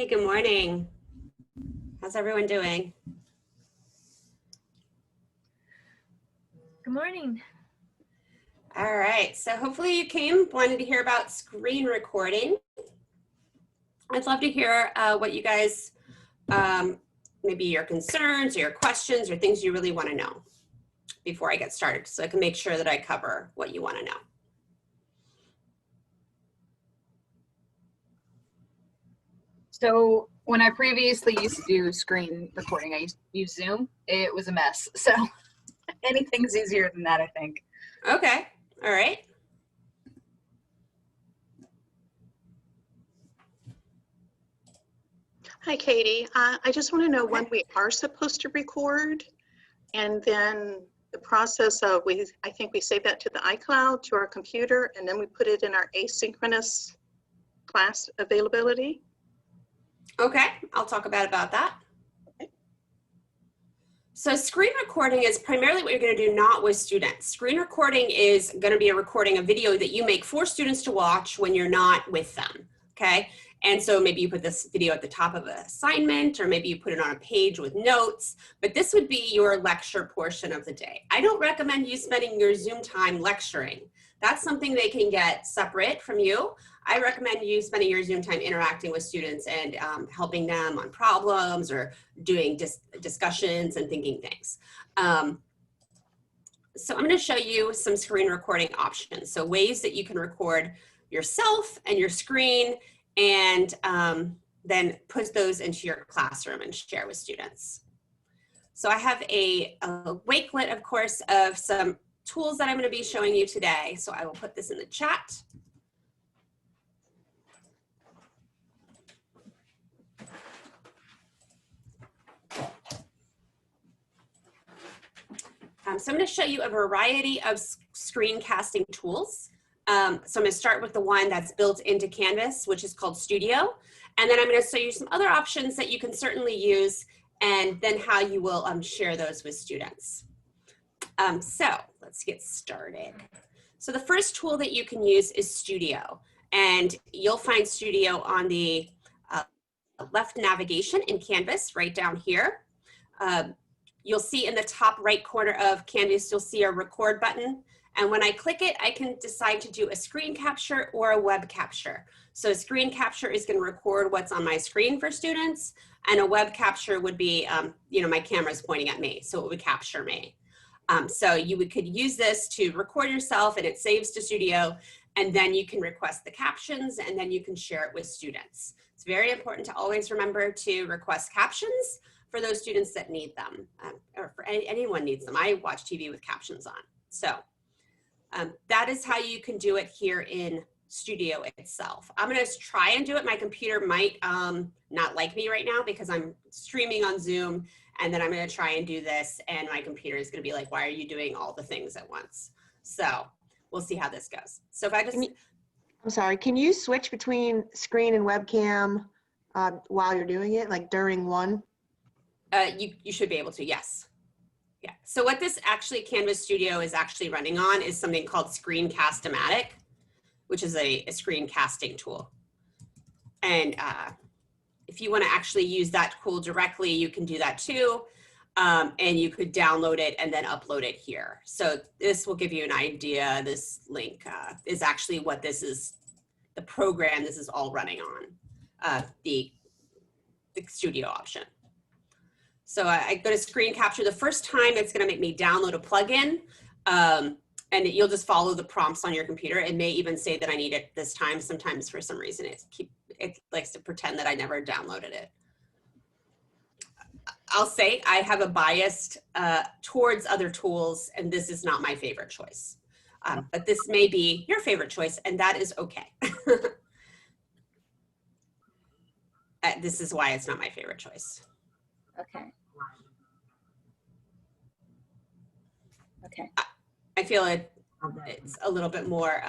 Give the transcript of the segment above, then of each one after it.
Hi, good morning. How's everyone doing? Good morning. All right, so hopefully you wanted to hear about screen recording. I'd love to hear what you guys, maybe your concerns or your questions or things you really want to know before I get started, so I can make sure that I cover what you want to know. So when I previously used to do screen recording, I used to use Zoom. It was a mess. So anything's easier than that, I think. Okay, all right. Hi, Katie. I just want to know when we are supposed to record, and then the process of I think we save that to the iCloud, to our computer, and then we put it in our asynchronous class availability. Okay, I'll talk about that. Okay. So screen recording is primarily what you're going to do not with students. Screen recording is going to be a recording of video that you make for students to watch when you're not with them, okay? And so maybe you put this video at the top of an assignment, or maybe you put it on a page with notes, but this would be your lecture portion of the day. I don't recommend you spending your Zoom time lecturing. That's something they can get separate from you. I recommend you spending your Zoom time interacting with students and helping them on problems or doing discussions and thinking things. So I'm going to show you some screen recording options. So ways that you can record yourself and your screen, and then put those into your classroom and share with students. So I have a wakelet, of course, of some tools that I'm going to be showing you today. So I will put this in the chat. So I'm going to show you a variety of screencasting tools. So I'm going to start with the one that's built into Canvas, which is called Studio. And then I'm going to show you some other options that you can certainly use, and then how you will share those with students. So let's get started. So the first tool that you can use is Studio. And you'll find Studio on the left navigation in Canvas right down here. You'll see in the top right corner of Canvas, you'll see a record button. And when I click it, I can decide to do a screen capture or a web capture. So a screen capture is going to record what's on my screen for students, and a web capture would be, my camera's pointing at me, so it would capture me. So could use this to record yourself, and it saves to Studio, and then you can request the captions, and then you can share it with students. It's very important to always remember to request captions for those students that need them, or for anyone needs them. I watch TV with captions on. So that is how you can do it here in Studio itself. I'm going to try and do it. My computer might not like me right now because I'm streaming on Zoom, and then I'm going to try and do this, and my computer is going to be like, why are you doing all the things at once? So we'll see how this goes. So if I just... I'm sorry, can you switch between screen and webcam while you're doing it, like during one? You should be able to, yes. Yeah, so what this Canvas Studio is actually running on is something called Screencastify, which is a screencasting tool. And if you want to actually use that tool directly, you can do that too. And you could download it and then upload it here. So this will give you an idea. This link is actually what this is, the program this is all running on, the Studio option. So I go to screen capture. The first time it's going to make me download a plugin, and you'll just follow the prompts on your computer. It may even say that I need it this time. Sometimes for some reason it likes to pretend that I never downloaded it. I'll say I have a bias towards other tools, and this is not my favorite choice. But this may be your favorite choice, and that is okay. This is why it's not my favorite choice. Okay. Okay. I feel it's a little bit more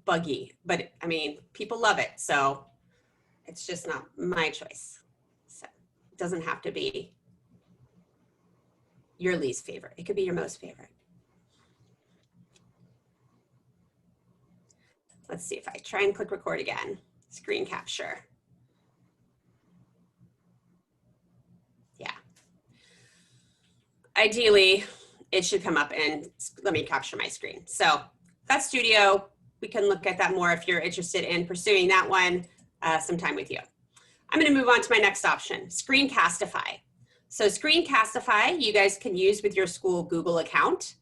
buggy, but I mean, people love it, so it's just not my choice. So it doesn't have to be your least favorite. It could be your most favorite. let's see if I try and click record again. Screen capture. Yeah. Ideally, it should come up and let me capture my screen. So that's Studio. We can look at that more if you're interested in pursuing that one sometime with you. I'm going to move on to my next option, Screencastify. So Screencastify, you guys can use with your school Google account.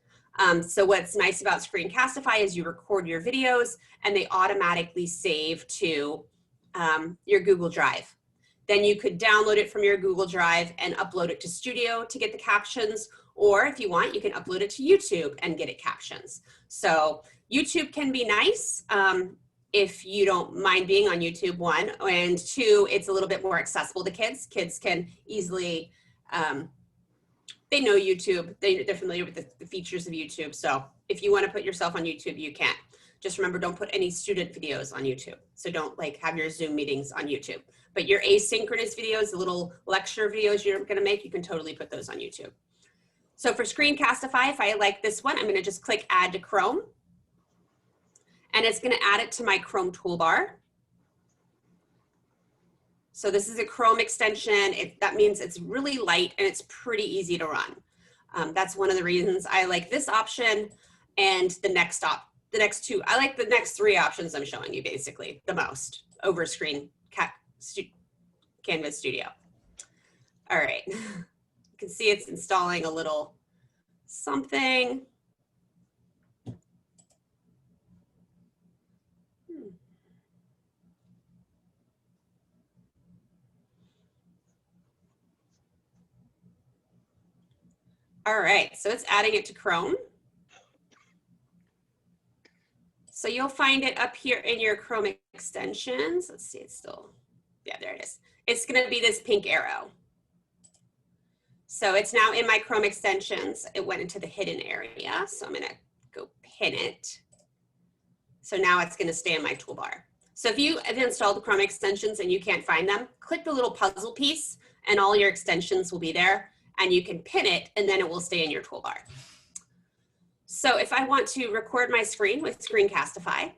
So what's nice about Screencastify is you record your videos and they automatically save to your Google Drive. Then you could download it from your Google Drive and upload it to Studio to get the captions, or if you want, you can upload it to YouTube and get it captions. So YouTube can be nice if you don't mind being on YouTube, one, and two, it's a little bit more accessible to kids. Kids can easily, they know YouTube, they're familiar with the features of YouTube. So if you want to put yourself on YouTube, you can. Just remember, don't put any student videos on YouTube. So don't like have your Zoom meetings on YouTube. But your asynchronous videos, the little lecture videos you're going to make, you can totally put those on YouTube. So for Screencastify, if I like this one, I'm going to just click Add to Chrome. And it's going to add it to my Chrome toolbar. So this is a Chrome extension. That means it's really light and it's pretty easy to run. That's one of the reasons I like this option and the next two. I like the next three options I'm showing you basically the most over Canvas Studio. All right, you can see it's installing a little something. All right, so it's adding it to Chrome. So you'll find it up here in your Chrome extensions. Let's see, it's still, yeah, there it is. It's gonna be this pink arrow. So it's now in my Chrome extensions. It went into the hidden area. So I'm gonna go pin it. So now it's gonna stay in my toolbar. So if you have installed the Chrome extensions and you can't find them, click the little puzzle piece and all your extensions will be there. And you can pin it and then it will stay in your toolbar. So if I want to record my screen with Screencastify,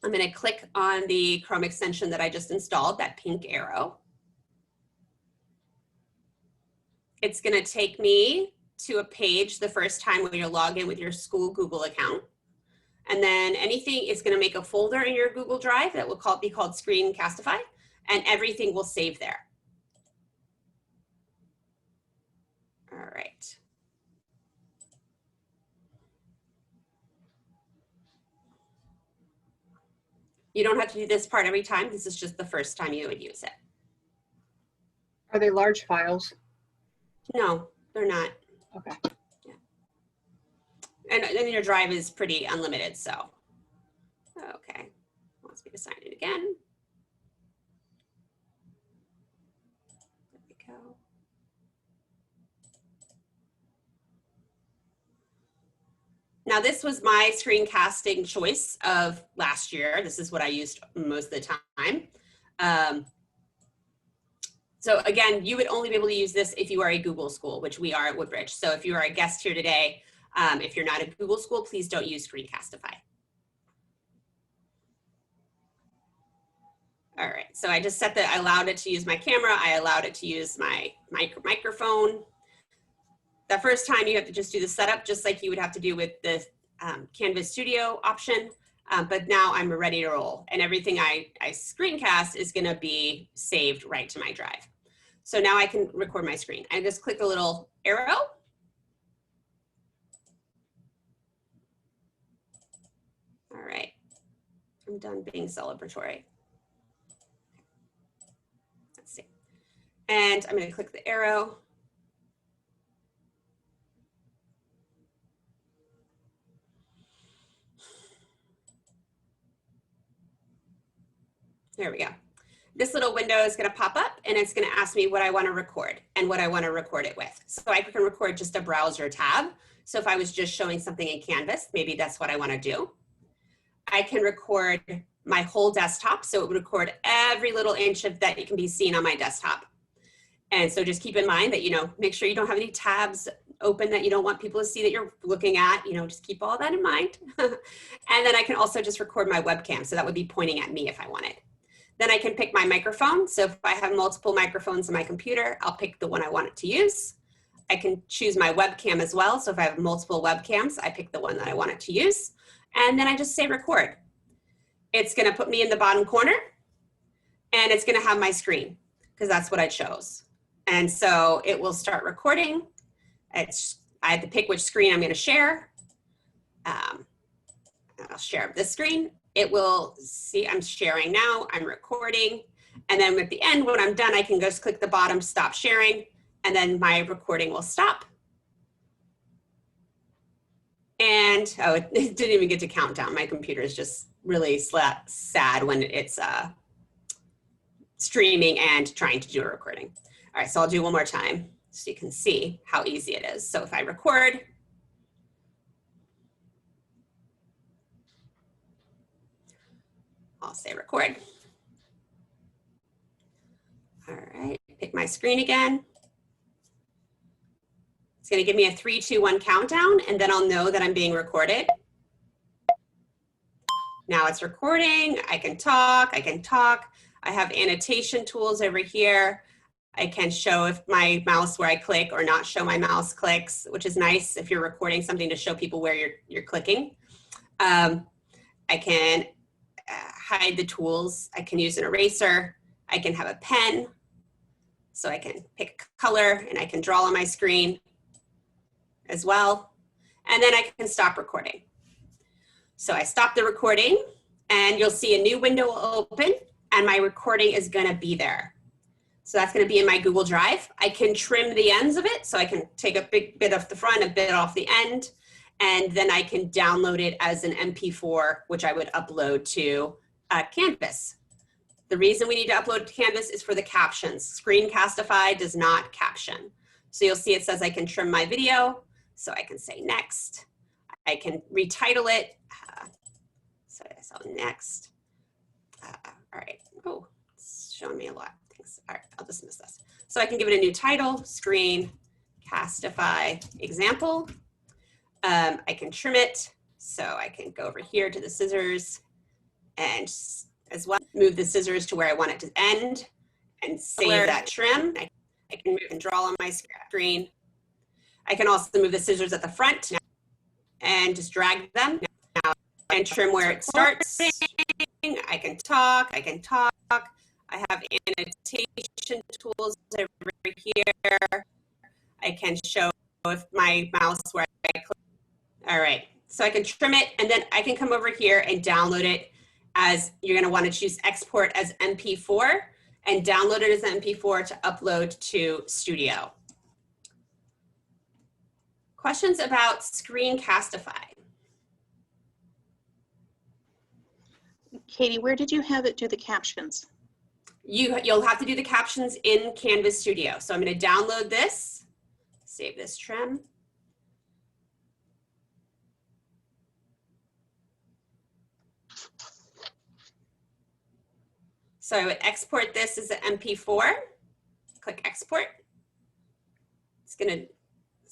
I'm going to click on the Chrome extension that I just installed, that pink arrow. It's going to take me to a page the first time when you log in with your school Google account. And then anything is going to make a folder in your Google Drive that will be called Screencastify, and everything will save there. All right. You don't have to do this part every time. This is just the first time you would use it. Are they large files? No, they're not. Okay. Yeah. And then your drive is pretty unlimited, so. Okay, wants me to sign in again. There we go. Now this was my screencasting choice of last year. This is what I used most of the time. So again, you would only be able to use this if you are a Google school, which we are at Woodbridge. So if you are a guest here today, if you're not a Google school, please don't use Screencastify. All right, so I just set that, I allowed it to use my camera. I allowed it to use my microphone. The first time you have to just do the setup, just like you would have to do with the Canvas Studio option. But now I'm ready to roll, and everything I screencast is gonna be saved right to my drive. So now I can record my screen. I just click the little arrow. All right, I'm done being celebratory. Let's see. And I'm gonna click the arrow. There we go. This little window is going to pop up and it's going to ask me what I want to record and what I want to record it with. So I can record just a browser tab. So if I was just showing something in Canvas, maybe that's what I want to do. I can record my whole desktop. So it would record every little inch of that can be seen on my desktop. And so just keep in mind that, you know, make sure you don't have any tabs open that you don't want people to see that you're looking at, you know, just keep all that in mind. And then I can also just record my webcam. So that would be pointing at me if I wanted. Then I can pick my microphone. So if I have multiple microphones on my computer, I'll pick the one I want it to use. I can choose my webcam as well. So if I have multiple webcams, I pick the one that I want it to use. And then I just say record. It's gonna put me in the bottom corner and it's gonna have my screen because that's what I chose. And so it will start recording. I have to pick which screen I'm gonna share. I'll share this screen. It will see I'm sharing now, I'm recording. And then at the end, when I'm done, I can just click the bottom, stop sharing, and then my recording will stop. And, oh, it didn't even get to count down. My computer is just really sad when it's streaming and trying to do a recording. All right, so I'll do one more time so you can see how easy it is. So if I record, I'll say record. All right, pick my screen again. It's gonna give me a 3, 2, 1 countdown, and then I'll know that I'm being recorded. Now it's recording, I can talk. I have annotation tools over here. I can show if my mouse where I click or not show my mouse clicks, which is nice if you're recording something to show people where you're clicking. I can hide the tools. I can use an eraser. I can have a pen. So I can pick a color and I can draw on my screen as well. And then I can stop recording. So I stop the recording and you'll see a new window will open and my recording is gonna be there. So that's gonna be in my Google Drive. I can trim the ends of it. So I can take a big bit off the front, a bit off the end, and then I can download it as an MP4, which I would upload to Canvas. The reason we need to upload to Canvas is for the captions. Screencastify does not caption. So you'll see it says I can trim my video. So I can say next. I can retitle it. So next. All right. Oh, it's showing me a lot of things. All right, I'll dismiss this. So I can give it a new title, Screencastify example. I can trim it. So I can go over here to the scissors and as well move the scissors to where I want it to end and save that trim. I can move and draw on my screen. I can also move the scissors at the front and just drag them and trim where it starts. I can talk. I have annotation tools over here. I can show with my mouse where I click. All right, so I can trim it and then I can come over here and download it as you're gonna wanna choose export as MP4 and download it as MP4 to upload to Studio. Questions about Screencastify? Katie, where did you have it do the captions? You'll have to do the captions in Canvas Studio. So I'm going to download this, save this trim. So I would export this as an MP4, click export. It's going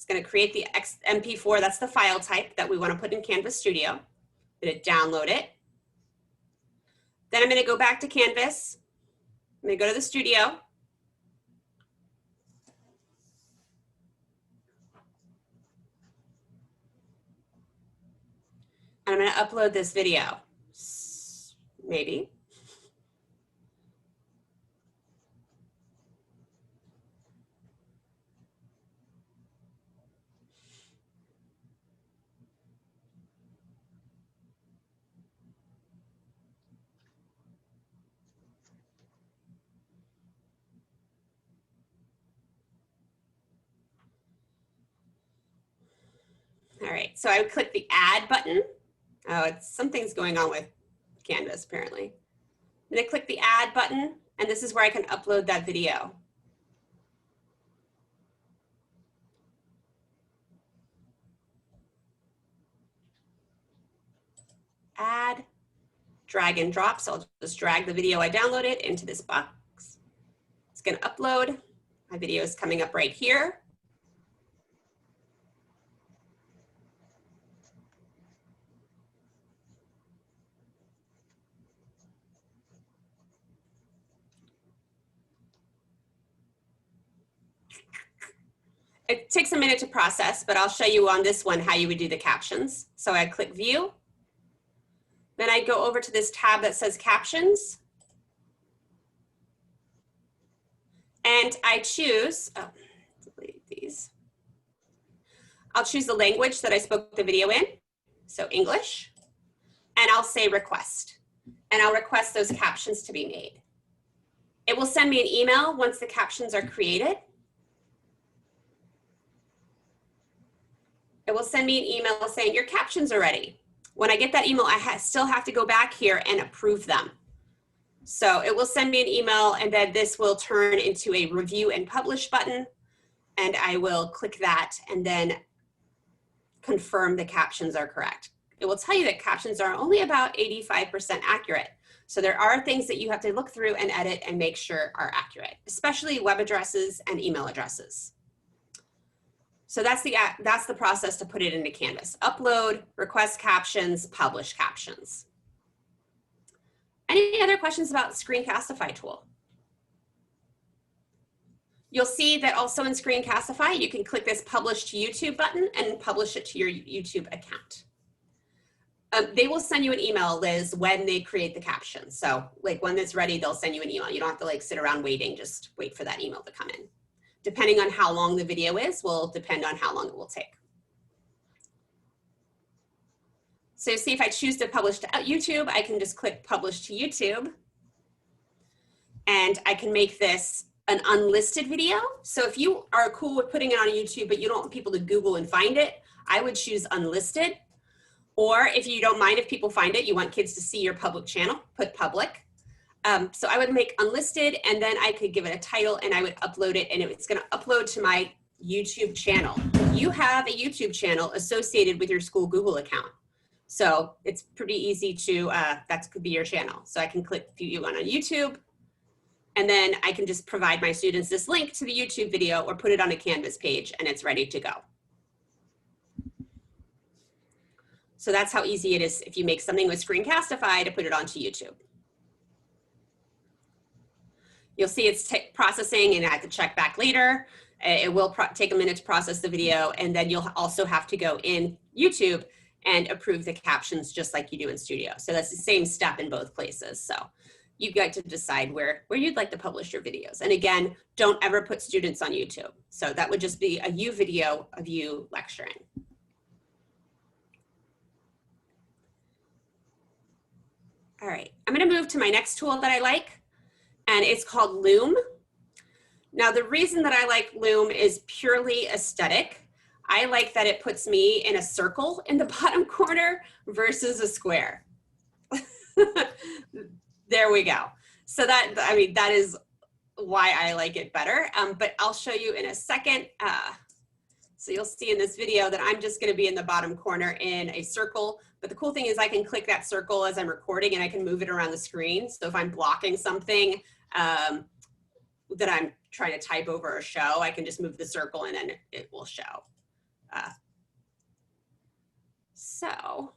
to create the MP4, that's the file type that we want to put in Canvas Studio. I'm going to download it. Then I'm going to go back to Canvas. I'm going to go to the studio. And I'm going to upload this video. Maybe. All right, so I would click the add button. Oh, something's going on with Canvas apparently. I'm gonna click the add button and this is where I can upload that video. Add, drag and drop. So I'll just drag the video I downloaded into this box. It's gonna upload. My video is coming up right here. It takes a minute to process, but I'll show you on this one how you would do the captions. So I click view. Then I go over to this tab that says captions. And I choose, oh, delete these. I'll choose the language that I spoke the video in, so English, and I'll say request. And I'll request those captions to be made. It will send me an email once the captions are created. It will send me an email saying your captions are ready. When I get that email, I still have to go back here and approve them. So it will send me an email, and then this will turn into a review and publish button, and I will click that and then confirm the captions are correct. It will tell you that captions are only about 85% accurate. So there are things that you have to look through and edit and make sure are accurate, especially web addresses and email addresses. So that's the process to put it into Canvas. Upload, request captions, publish captions. Any other questions about Screencastify tool? You'll see that also in Screencastify, you can click this publish to YouTube button and publish it to your YouTube account. They will send you an email, Liz, when they create the caption. So like when it's ready, they'll send you an email. You don't have to like sit around waiting, just wait for that email to come in. Depending on how long the video is, will depend on how long it will take. So see if I choose to publish to YouTube, I can just click publish to YouTube. And I can make this an unlisted video. So if you are cool with putting it on YouTube, but you don't want people to Google and find it, I would choose unlisted. Or if you don't mind if people find it, you want kids to see your public channel, put public. So I would make unlisted, and then I could give it a title, and I would upload it, and it's going to upload to my YouTube channel. You have a YouTube channel associated with your school Google account. So it's pretty easy to, that could be your channel. So I can click view on YouTube, and then I can just provide my students this link to the YouTube video or put it on a Canvas page, and it's ready to go. So that's how easy it is if you make something with Screencastify to put it onto YouTube. You'll see it's processing, and I have to check back later. It will take a minute to process the video, and then you'll also have to go in YouTube and approve the captions just like you do in Studio. So that's the same step in both places. So you get to decide where you'd like to publish your videos. And again, don't ever put students on YouTube. So that would just be a you video of you lecturing. All right, I'm gonna move to my next tool that I like, and it's called Loom. Now, the reason that I like Loom is purely aesthetic. I like that it puts me in a circle in the bottom corner versus a square. There we go. So that, I mean, that is why I like it better, but I'll show you in a second. So you'll see in this video that I'm just gonna be in the bottom corner in a circle. But the cool thing is I can click that circle as I'm recording, and I can move it around the screen. So if I'm blocking something that I'm trying to type over or show, I can just move the circle and then it will show. So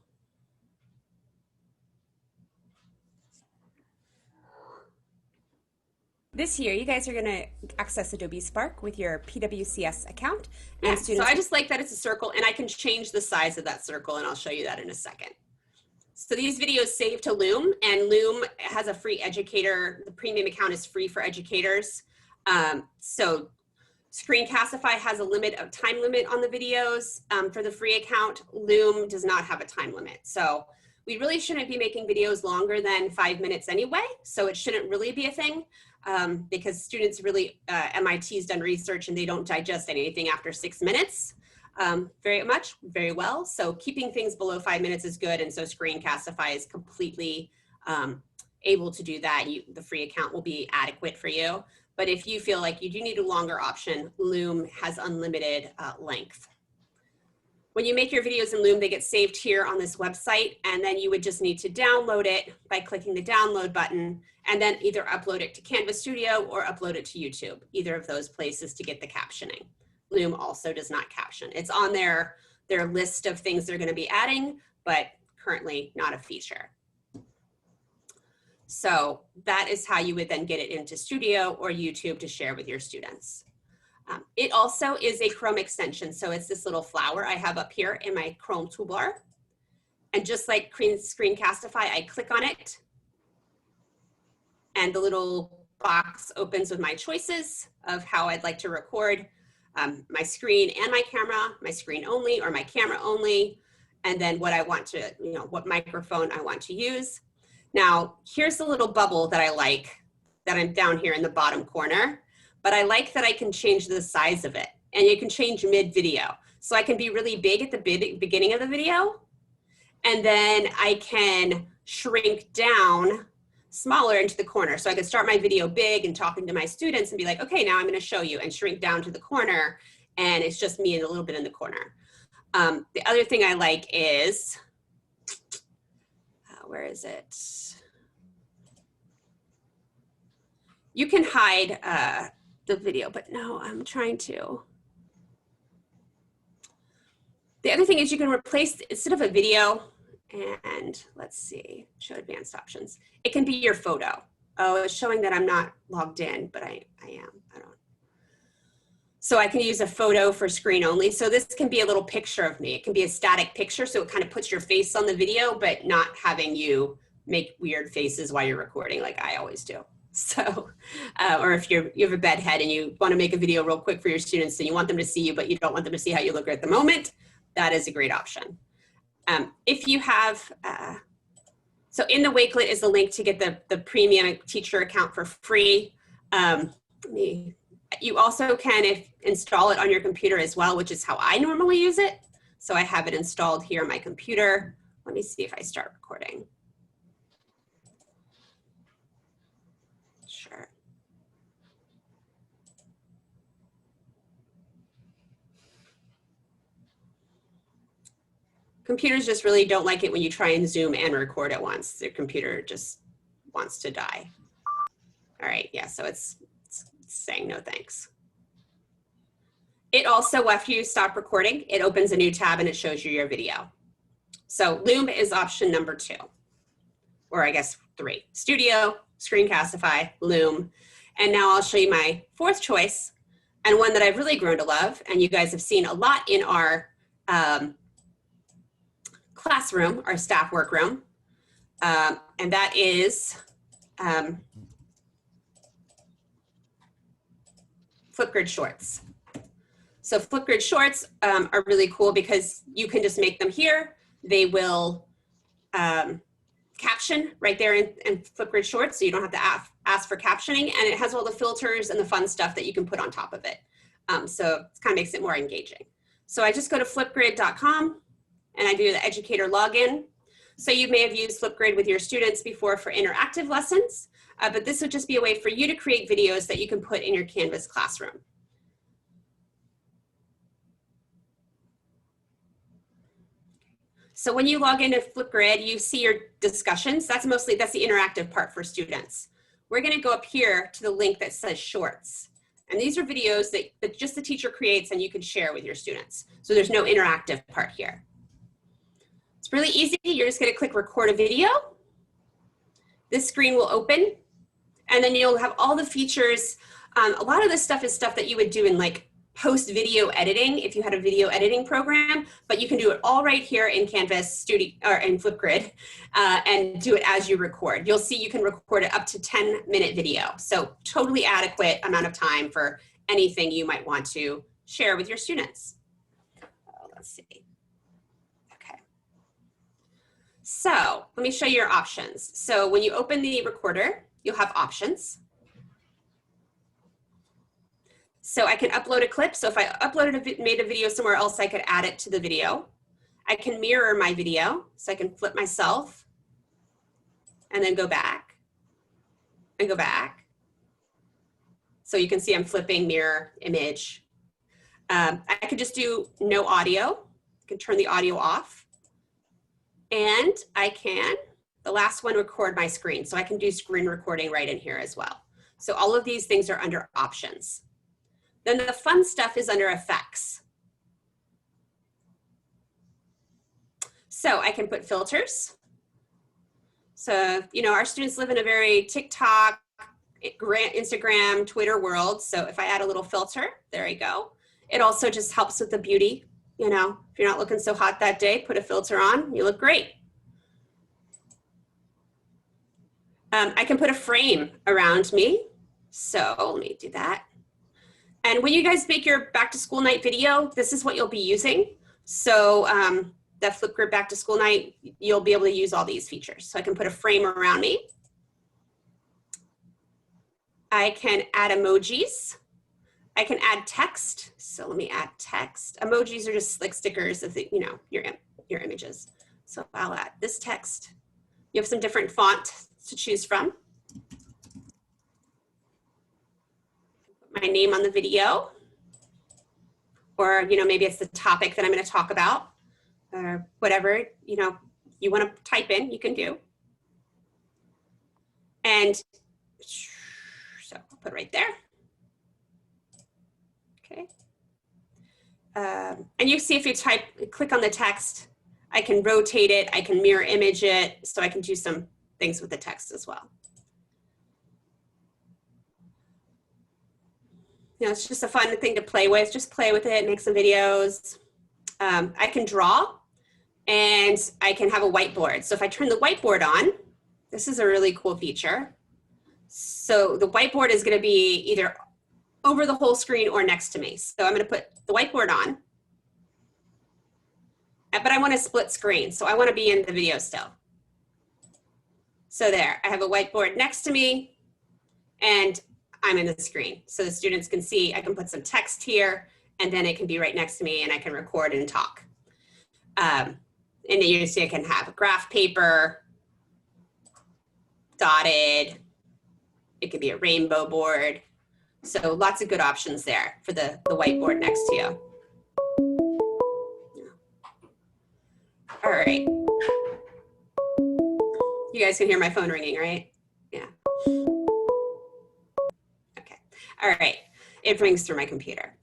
this year, you guys are going to access Adobe Spark with your PWCS account. And so I just like that it's a circle, and I can change the size of that circle, and I'll show you that in a second. So these videos save to Loom, and Loom has a free educator. The premium account is free for educators. So Screencastify has a time limit on the videos for the free account. Loom does not have a time limit. So we really shouldn't be making videos longer than 5 minutes anyway. So it shouldn't really be a thing. Because students really, MIT's done research, and they don't digest anything after 6 minutes very well. So keeping things below 5 minutes is good. And so Screencastify is completely able to do that. The free account will be adequate for you. But if you feel like you do need a longer option, Loom has unlimited length. When you make your videos in Loom, they get saved here on this website, and then you would just need to download it by clicking the download button, and then either upload it to Canvas Studio or upload it to YouTube, either of those places to get the captioning. Loom also does not caption. It's on their list of things they're going to be adding, but currently not a feature. So that is how you would then get it into Studio or YouTube to share with your students. It also is a Chrome extension. So it's this little flower I have up here in my Chrome toolbar. And just like Screencastify, I click on it and the little box opens with my choices of how I'd like to record my screen and my screen only or my camera only, and then what I want to, what microphone I want to use. Now, here's the little bubble that I like, that I'm down here in the bottom corner, but I like that I can change the size of it, and you can change mid-video. So I can be really big at the beginning of the video, and then I can shrink down smaller into the corner. So I could start my video big and talking to my students and be like, okay, now I'm gonna show you, and shrink down to the corner, and it's just me and a little bit in the corner. The other thing I like is, where is it? You can hide the video, but no, I'm trying to. The other thing is you can replace, instead of a video, and let's see, show advanced options. It can be your photo. Oh, it's showing that I'm not logged in, but I am, I don't. So I can use a photo for screen only. So this can be a little picture of me. It can be a static picture, so it kind of puts your face on the video, but not having you make weird faces while you're recording like I always do. So, or if you have a bed head and you want to make a video real quick for your students and you want them to see you, but you don't want them to see how you look at the moment, that is a great option. If you have, so in the Wakelet is the link to get the premium teacher account for free. You also can install it on your computer as well, which is how I normally use it. So I have it installed here on my computer. Let me see if I start recording. Sure. Computers just really don't like it when you try and Zoom and record at once. Their computer just wants to die. All right, yeah, so it's saying no thanks. It also, after you stop recording, it opens a new tab and it shows you your video. So Loom is option number 2, or I guess 3. Studio, Screencastify, Loom. And now I'll show you my 4th choice, and one that I've really grown to love, and you guys have seen a lot in our classroom, our staff workroom, and that is Flipgrid Shorts. So Flipgrid Shorts are really cool because you can just make them here. They will caption right there in Flipgrid Shorts, so you don't have to ask for captioning, and it has all the filters and the fun stuff that you can put on top of it. So it kind of makes it more engaging. So I just go to flipgrid.com and I do the educator login. So you may have used Flipgrid with your students before for interactive lessons, but this would just be a way for you to create videos that you can put in your Canvas classroom. So when you log into Flipgrid, you see your discussions. That's the interactive part for students. We're gonna go up here to the link that says Shorts. And these are videos that just the teacher creates and you can share with your students. So there's no interactive part here. It's really easy. You're just gonna click record a video. This screen will open, and then you'll have all the features. A lot of this stuff is stuff that you would do in like post video editing if you had a video editing program, but you can do it all right here in Canvas Studio or in Flipgrid and do it as you record. You'll see you can record it up to 10-minute video. So totally adequate amount of time for anything you might want to share with your students. Let's see. Okay. So let me show you your options. So when you open the recorder, you'll have options. So I can upload a clip. So if I made a video somewhere else, I could add it to the video. I can mirror my video. So I can flip myself and then go back and go back. So you can see I'm flipping, mirror, image. I could just do no audio. I can turn the audio off. And I can, the last one, record my screen. So I can do screen recording right in here as well. So all of these things are under options. Then the fun stuff is under effects. So I can put filters. So, you know, our students live in a very TikTok, Instagram, Twitter world. So if I add a little filter, there you go. It also just helps with the beauty. You know, if you're not looking so hot that day, put a filter on, you look great. I can put a frame around me. So let me do that. And when you guys make your back to school night video, this is what you'll be using. So that Flipgrid back to school night, you'll be able to use all these features. So I can put a frame around me. I can add emojis. I can add text. So let me add text. Emojis are just like stickers of the, you know, your images. So I'll add this text. You have some different font to choose from. Put my name on the video, or you know, maybe it's the topic that I'm going to talk about, or whatever you know you want to type in, you can do. And so I'll put right there. Okay. And you see if you click on the text, I can rotate it, I can mirror image it, so I can do some things with the text as well. You know, it's just a fun thing to play with. Just play with it, make some videos. I can draw, and I can have a whiteboard. So if I turn the whiteboard on, this is a really cool feature. So the whiteboard is going to be either over the whole screen or next to me. So I'm going to put the whiteboard on, but I want to split screen. So I want to be in the video still. So there, I have a whiteboard next to me and I'm in the screen. So the students can see, I can put some text here and then it can be right next to me and I can record and talk. And then you see I can have a graph paper, dotted, it could be a rainbow board. So lots of good options there for the whiteboard next to you. All right. You guys can hear my phone ringing, right? Yeah. Okay. All right. It rings through my computer.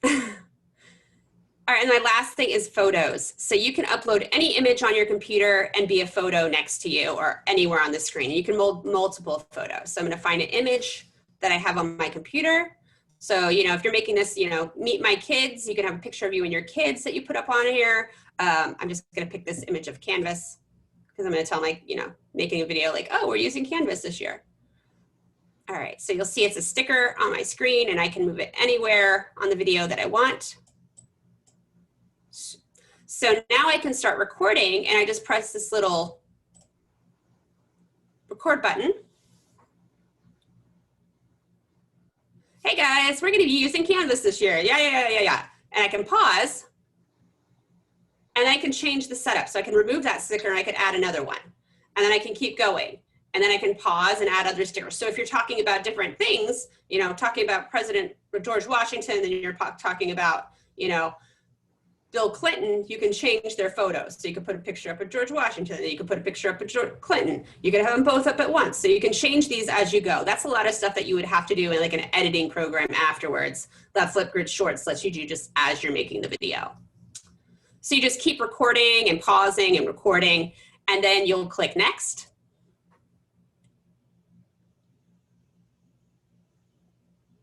All right, and my last thing is photos. So you can upload any image on your computer and be a photo next to you or anywhere on the screen. You can mold multiple photos. So I'm gonna find an image that I have on my computer. So, you know, if you're making this, you know, meet my kids, you can have a picture of you and your kids that you put up on here. I'm just gonna pick this image of Canvas because I'm gonna tell my, you know, making a video like, oh, we're using Canvas this year. All right, so you'll see it's a sticker on my screen and I can move it anywhere on the video that I want. So now I can start recording and I just press this little record button. Hey guys, we're gonna be using Canvas this year. Yeah. And I can pause and I can change the setup. So I can remove that sticker and I could add another one. And then I can keep going. And then I can pause and add other stickers. So if you're talking about different things, you know, talking about President George Washington, then you're talking about, you know, Bill Clinton, you can change their photos. So you can put a picture up of George Washington, and you can put a picture up of George Clinton. You can have them both up at once. So you can change these as you go. That's a lot of stuff that you would have to do in like an editing program afterwards. That Flipgrid Shorts lets you do just as you're making the video. So you just keep recording and pausing and recording, and then you'll click next.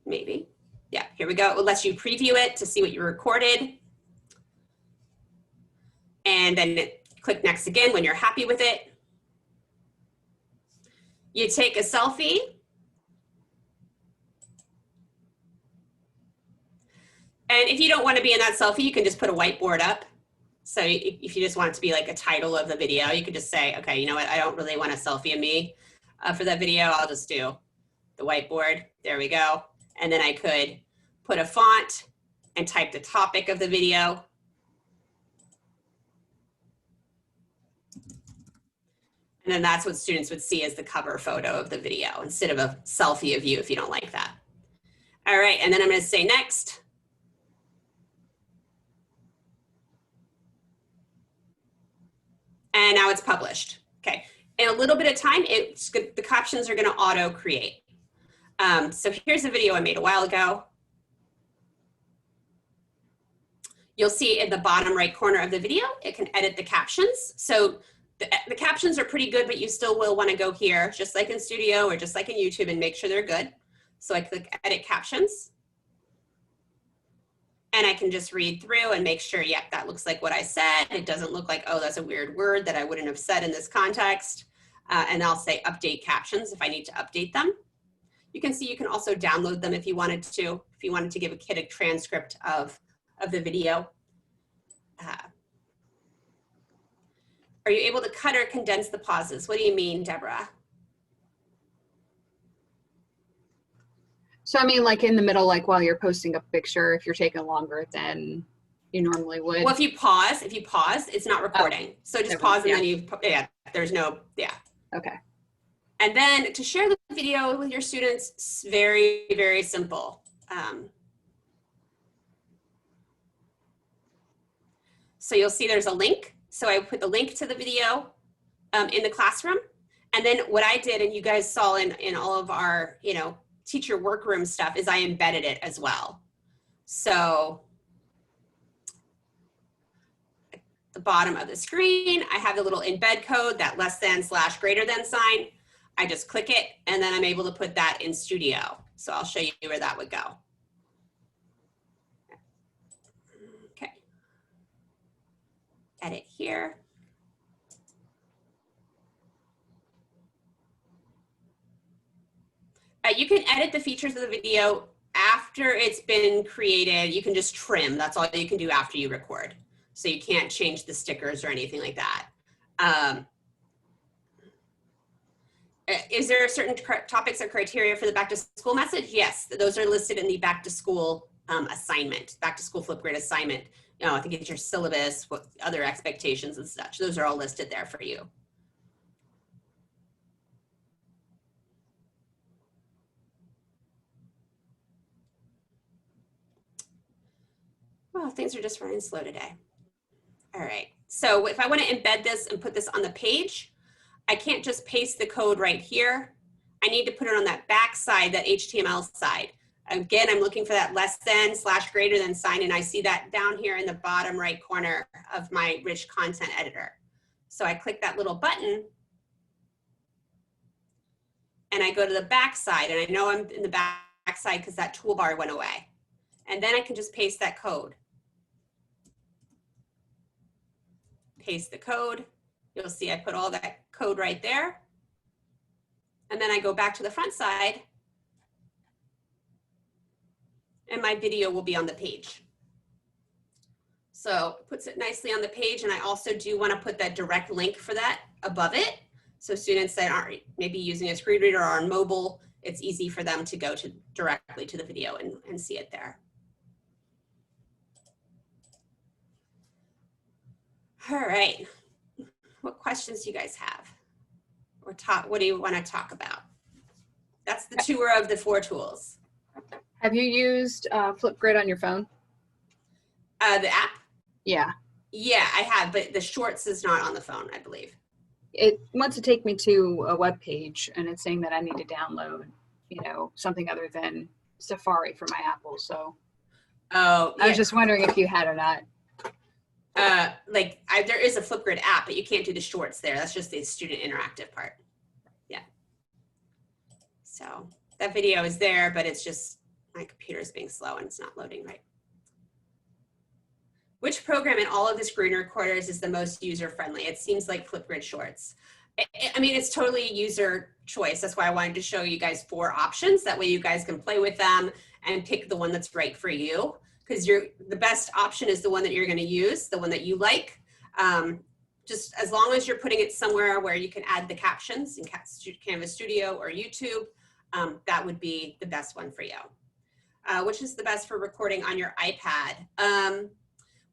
Maybe. Yeah, here we go. It lets you preview it to see what you recorded. And then click next again when you're happy with it. You take a selfie. And if you don't want to be in that selfie, you can just put a whiteboard up. So if you just want it to be like a title of the video, you could just say, okay, you know what? I don't really want a selfie of me for that video. I'll just do the whiteboard. There we go. And then I could put a font and type the topic of the video. And then that's what students would see as the cover photo of the video instead of a selfie of you if you don't like that. All right, and then I'm going to say next. And now it's published. Okay, in a little bit of time, the captions are going to auto create. So here's a video I made a while ago. You'll see in the bottom right corner of the video, it can edit the captions. So the captions are pretty good, but you still will want to go here, just like in Studio or just like in YouTube, and make sure they're good. So I click Edit Captions. And I can just read through and make sure, yep, that looks like what I said. It doesn't look like, oh, that's a weird word that I wouldn't have said in this context. And I'll say Update Captions if I need to update them. You can see you can also download them if you wanted to give a kid a transcript of the video. Are you able to cut or condense the pauses? What do you mean, Deborah? So I mean, like in the middle, like while you're posting a picture, if you're taking longer than you normally would. Well, if you pause, it's not recording. Oh, So just pause and then there's no. Okay. And then to share the video with your students, it's very, very simple. So you'll see there's a link. So I put the link to the video in the classroom. And then what I did, and you guys saw in all of our, teacher workroom stuff, is I embedded it as well. So at the bottom of the screen, I have the little embed code, that >/> sign. I just click it, and then I'm able to put that in Studio. So I'll show you where that would go. Okay. Edit here. You can edit the features of the video after it's been created. You can just trim. That's all you can do after you record. So you can't change the stickers or anything like that. Is there certain topics or criteria for the back to school message? Yes, those are listed in the back to school assignment, back to school Flipgrid assignment. I think it's your syllabus, what other expectations and such. Those are all listed there for you. Well, things are just running slow today. All right, so if I want to embed this and put this on the page, I can't just paste the code right here. I need to put it on that back side, that HTML side. Again, I'm looking for that >/> sign, and I see that down here in the bottom right corner of my rich content editor. So I click that little button, and I go to the back side, and I know I'm in the back side because that toolbar went away. And then I can just paste that code. Paste the code. You'll see I put all that code right there. And then I go back to the front side, and my video will be on the page. So it puts it nicely on the page, and I also do want to put that direct link for that above it. So students that aren't maybe using a screen reader or on mobile, it's easy for them to go directly to the video and see it there. All right, what questions do you guys have? Or what do you want to talk about? That's the tour of the 4 tools. Have you used Flipgrid on your phone? The app? Yeah. Yeah, I have, but the Shorts is not on the phone, I believe. It wants to take me to a web page, and it's saying that I need to download, something other than Safari for my Apple. So Oh, yeah. I was just wondering if you had or not. There is a Flipgrid app, but you can't do the Shorts there. That's just the student interactive part. Yeah. So that video is there, but it's just my computer is being slow and it's not loading right. Which program in all of the screen recorders is the most user-friendly? It seems like Flipgrid Shorts. I mean, it's totally user choice. That's why I wanted to show you guys 4 options. That way you guys can play with them and pick the one that's right for you. Because the best option is the one that you're going to use, the one that you like. Just as long as you're putting it somewhere where you can add the captions in Canvas Studio or YouTube, that would be the best one for you. Which is the best for recording on your iPad?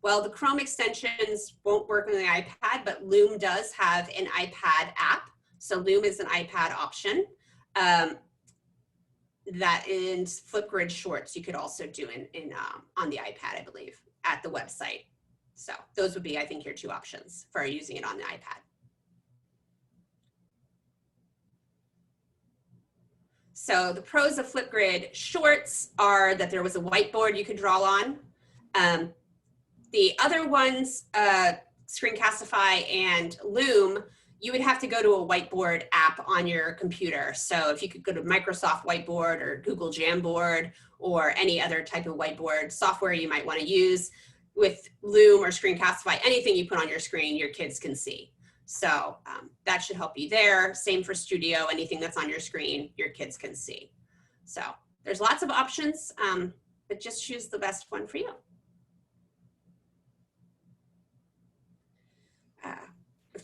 Well, the Chrome extensions won't work on the iPad, but Loom does have an iPad app. So Loom is an iPad option. That in Flipgrid Shorts you could also do on the iPad, I believe, at the website. So those would be, I think, your 2 options for using it on the iPad. So the pros of Flipgrid Shorts are that there was a whiteboard you could draw on. The other ones, Screencastify and Loom, you would have to go to a Whiteboard app on your computer. So if you could go to Microsoft Whiteboard or Google Jamboard or any other type of whiteboard software you might want to use with Loom or Screencastify, anything you put on your screen, your kids can see. So that should help you there. Same for Studio, anything that's on your screen, your kids can see. So there's lots of options, but just choose the best one for you.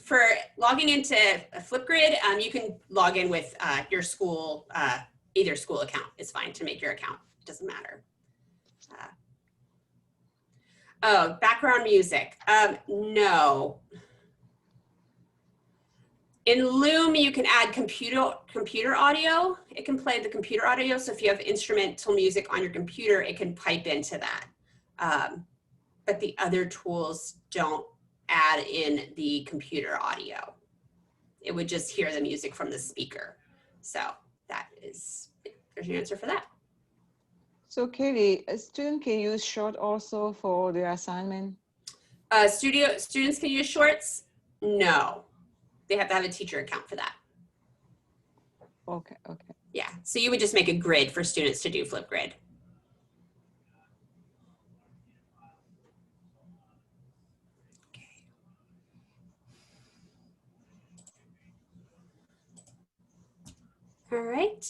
For logging into Flipgrid, you can log in with your school, either school account is fine to make your account, it doesn't matter. Oh, background music, no. In Loom, you can add computer audio. It can play the computer audio. So if you have instrumental music on your computer, it can pipe into that. But the other tools don't add in the computer audio. It would just hear the music from the speaker. So there's your answer for that. So Katie, a student can use short also for their assignment? Students can use shorts? No. They have to have a teacher account for that. Okay, okay. Yeah, so you would just make a grid for students to do Flipgrid. All right,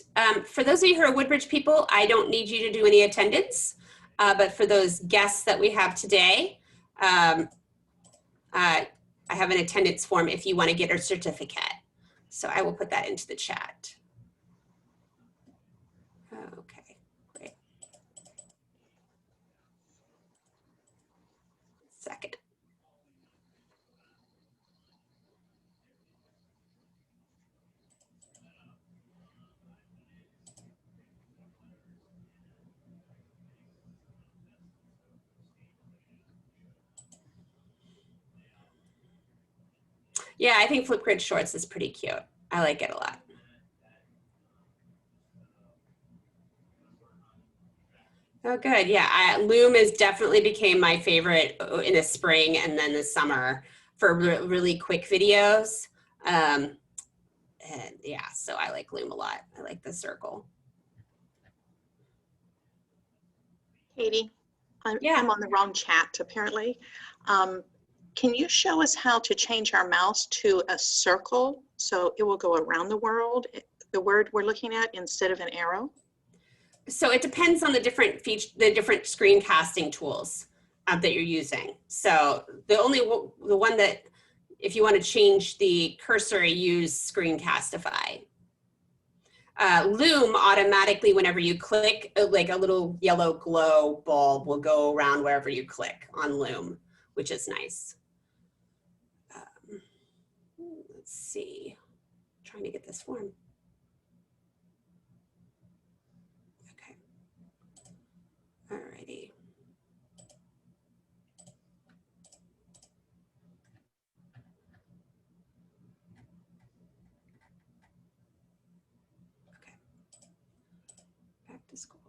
for those of you who are Woodbridge people, I don't need you to do any attendance, but for those guests that we have today, I have an attendance form if you want to get a certificate. So I will put that into the chat. Okay, great. Second. Yeah, I think Flipgrid Shorts is pretty cute. I like it a lot. Oh, good. Yeah, Loom is definitely became my favorite in the spring and then the summer for really quick videos. And yeah, so I like Loom a lot. I like the circle. Katie, Yeah. I'm on the wrong chat apparently. Can you show us how to change our mouse to a circle so it will go around the world, the word we're looking at, instead of an arrow? So it depends on the different screencasting tools that you're using. So the one that, if you want to change the cursor, use Screencastify. Loom automatically, whenever you click, like a little yellow glow bulb will go around wherever you click on Loom, which is nice. Let's see, I'm trying to get this form. Okay, alrighty. Okay, back to school.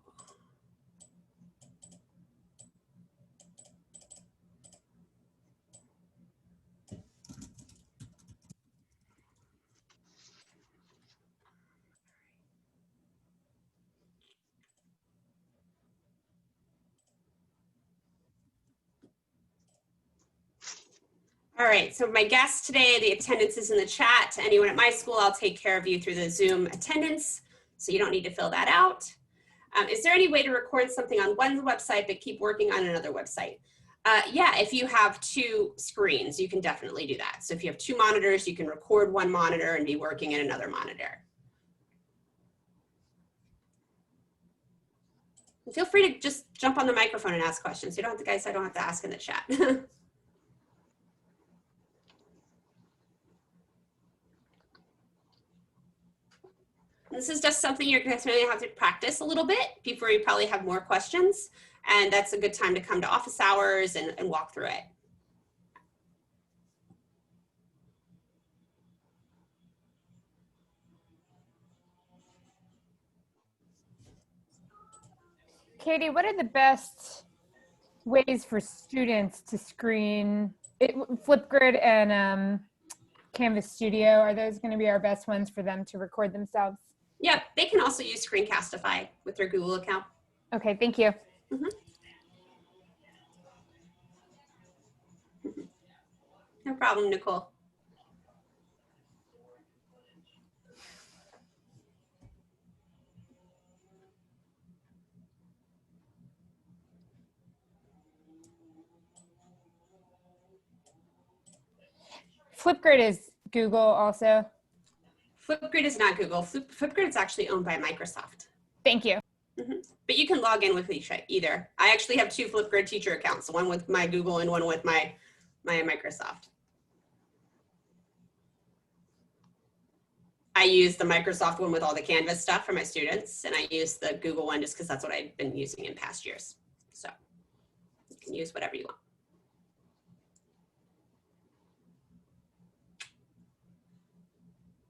All right, so my guest today, the attendance is in the chat. Anyone at my school, I'll take care of you through the Zoom attendance, so you don't need to fill that out. Is there any way to record something on one website but keep working on another website? Yeah, if you have two screens, you can definitely do that. So if you have two monitors, you can record one monitor and be working in another monitor. And feel free to just jump on the microphone and ask questions. You don't have to, guys, I don't have to ask in the chat. This is just something you're going to have to practice a little bit before you probably have more questions. And that's a good time to come to office hours and walk through it. Katie, what are the best ways for students to screen Flipgrid and Canvas Studio, are those going to be our best ones for them to record themselves? Yep, they can also use Screencastify with their Google account. Okay, thank you. No problem, Nicole. Flipgrid is Google also. Flipgrid is not Google. Flipgrid is actually owned by Microsoft. Thank you. But you can log in with either. I actually have 2 Flipgrid teacher accounts, one with my Google and one with my Microsoft. I use the Microsoft one with all the Canvas stuff for my students, and I use the Google one just because that's what I've been using in past years. So you can use whatever you want.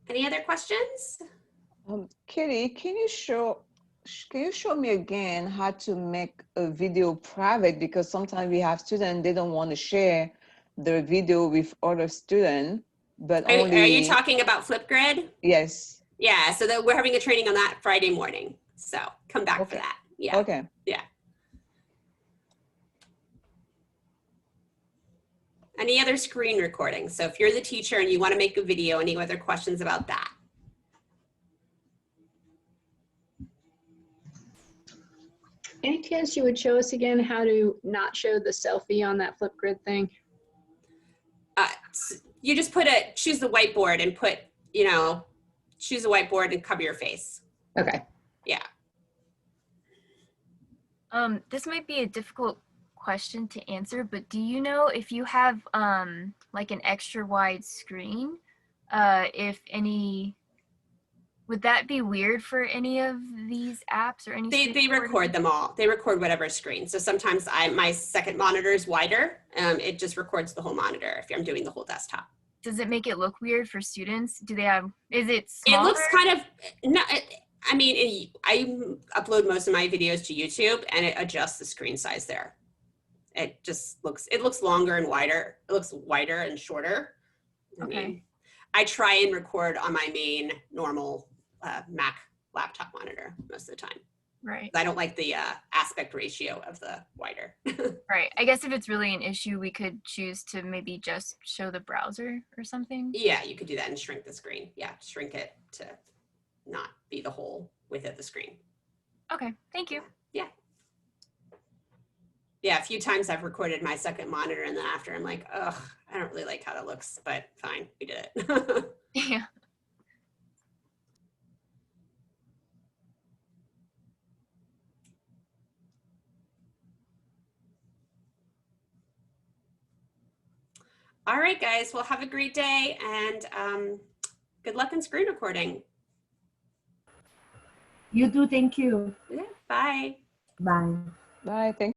Any other questions? Katie, can you show me again how to make a video private? Because sometimes we have students, they don't want to share their video with other students, but Are only. you talking about Flipgrid? Yes. Yeah, so we're having a training on that Friday morning. So come back for Okay. that. Yeah. Okay. Yeah. Any other screen recording? So if you're the teacher and you want to make a video, any other questions about that? Any chance you would show us again how to not show the selfie on that Flipgrid thing? You just choose the whiteboard and choose a whiteboard and cover your face. Okay. Yeah. This might be a difficult question to answer, but do you know if you have like an extra wide screen, would that be weird for any of these apps or any? They record them all. They record whatever screen. So sometimes my second monitor is wider. It just records the whole monitor if I'm doing the whole desktop. Does it make it look weird for students? Is it smaller? It looks kind of, I upload most of my videos to YouTube and it adjusts the screen size there. It looks longer and wider. It looks wider and shorter. Okay. I try and record on my main normal Mac laptop monitor most of the time. Right. I don't like the aspect ratio of the wider. Right. I guess if it's really an issue, we could choose to maybe just show the browser or something. Yeah, you could do that and shrink the screen. Yeah, shrink it to not be the whole width of the screen. Okay. Thank you. Yeah. Yeah, a few times I've recorded my second monitor and then after I'm like, ugh, I don't really like how that looks, but fine, we did it. Yeah. All right, guys, well, have a great day and good luck in screen recording. You too. Thank you. Yeah, bye. Bye. Bye. Thank